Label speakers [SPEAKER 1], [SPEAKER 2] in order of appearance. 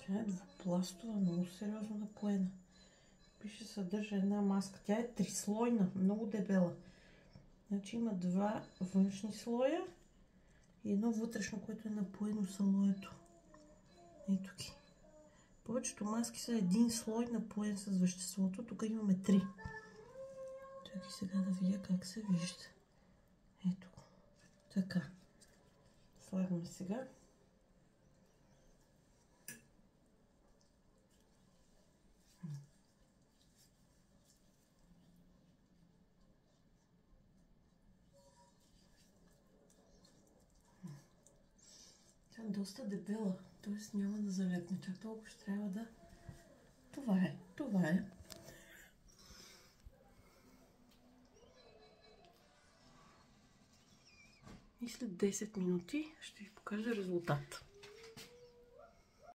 [SPEAKER 1] Тя е двупластова, много сериозно напоена. Пише, съдържа една маска. Тя е трислойна, много дебела. Значи има два външни слоя и едно вътрешно, което е напоено салоето. Ето ги. Повечето маски са един слой напоен с веществото. Тук имаме три. Чакай сега да видя как се вижда. Ето го. Така. Слагаме сега. Тя е доста дебела, т.е. няма да залепне. Чак толкова ще трябва да... Това е. Това е. И след 10 минути ще ви покажа резултат.